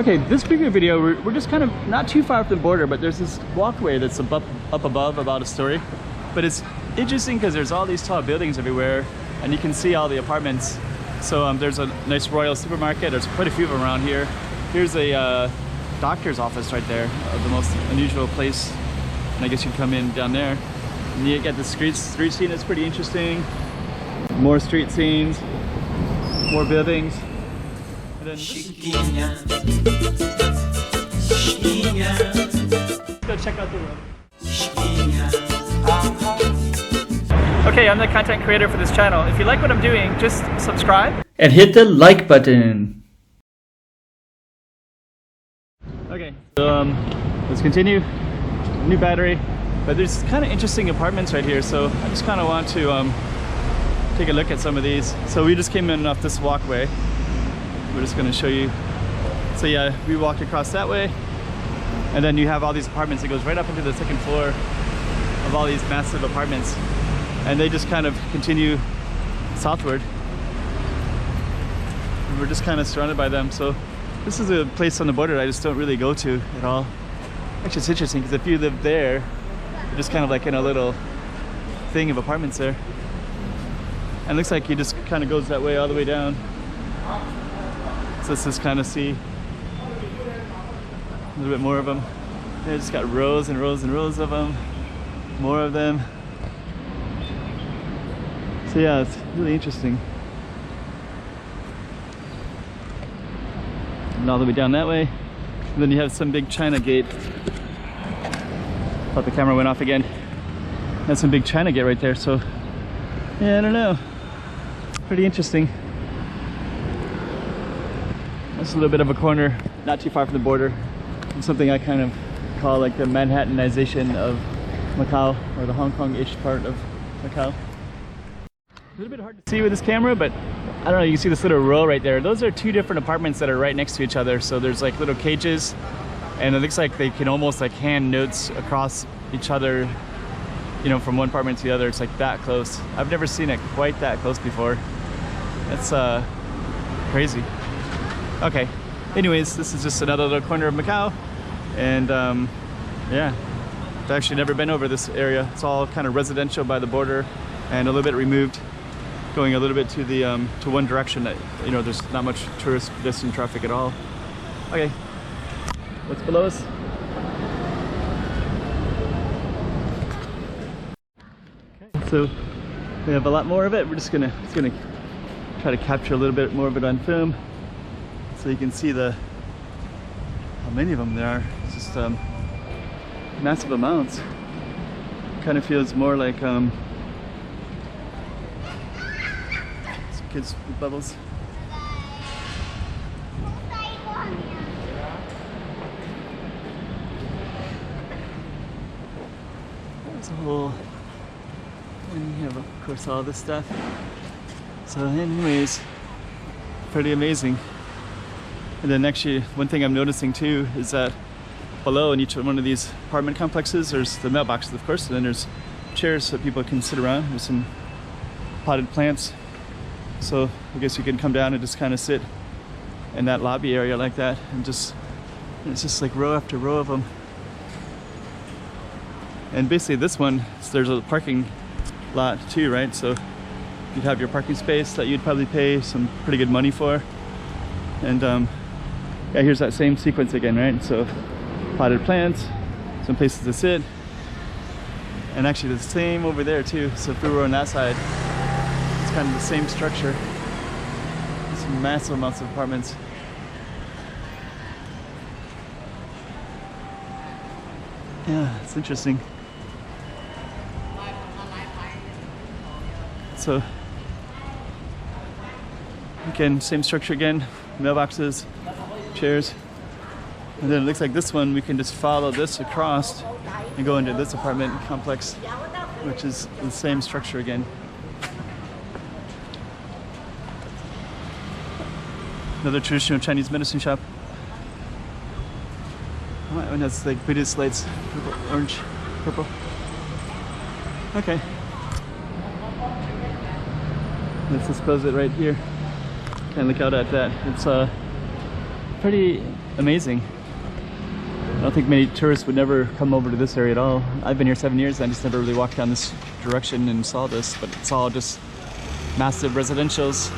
Okay, this bigger video, we're just kind of not too far from the border, but there's this walkway that's up above about a story. But it's interesting because there's all these tall buildings everywhere, and you can see all the apartments. So there's a nice Royal supermarket. There's quite a few of them around here. Here's a doctor's office right there, the most unusual place. And I guess you'd come in down there. And you get the street scene that's pretty interesting. More street scenes, more buildings. And then go check out the room. Okay, I'm the content creator for this channel. If you like what I'm doing, just subscribe and hit the like button. Okay, so let's continue. New battery, but there's kind of interesting apartments right here, so I just kind of want to take a look at some of these. So we just came in off this walkway. We're just going to show you. So yeah, we walked across that way, and then you have all these apartments. It goes right up into the second floor of all these massive apartments, and they just kind of continue southward. And we're just kind of surrounded by them. So this is a place on the border I just don't really go to at all. Actually, it's interesting because if you live there, you're just kind of like in a little thing of apartments there. And it looks like he just kind of goes that way all the way down. So let's just kind of see a little bit more of them. They just got rows and rows and rows of them. More of them. So yeah, it's really interesting. And all the way down that way. And then you have some big China gate. Thought the camera went off again. That's some big China gate right there, so yeah, I don't know. Pretty interesting. That's a little bit of a corner, not too far from the border. It's something I kind of call like the Manhattanization of Macau, or the Hong Kong-ish part of Macau. A little bit hard to see with this camera, but I don't know, you can see this little row right there. Those are two different apartments that are right next to each other. So there's like little cages, and it looks like they can almost like hand notes across each other, you know, from one apartment to the other. It's like that close. I've never seen it quite that close before. That's crazy. Okay, anyways, this is just another little corner of Macau, and yeah, I've actually never been over this area. It's all kind of residential by the border and a little bit removed, going a little bit to the to one direction that, you know, there's not much tourist pedestrian traffic at all. Okay, what's below us? Okay, so we have a lot more of it. We're just gonna try to capture a little bit more of it on film, so you can see how many of them there are. It's just massive amounts. Kind of feels more like some kids with bubbles. There's a whole, and you have of course all this stuff. So anyways, pretty amazing. And then actually one thing I'm noticing too is that below in each one of these apartment complexes, there's the mailboxes of course, and then there's chairs so people can sit around. There's some potted plants. So I guess you can come down and just kind of sit in that lobby area like that, and it's just like row after row of them. And basically this one, there's a parking lot too, right? So you'd have your parking space that you'd probably pay some pretty good money for. And yeah, here's that same sequence again, right? So potted plants, some places to sit, and actually the same over there too. So if we were on that side, it's kind of the same structure. It's massive amounts of apartments. Yeah, it's interesting. So again, same structure again, mailboxes, chairs. And then it looks like this one, we can just follow this across and go into this apartment complex, which is the same structure again. Another traditional Chinese medicine shop. Oh, that one has like Buddhist lights, purple, orange, purple. Okay. Let's just close it right here. And look out at that. It's pretty amazing. I don't think many tourists would never come over to this area at all. I've been here 7 years and I just never really walked down this direction and saw this, but it's all just massive residentials.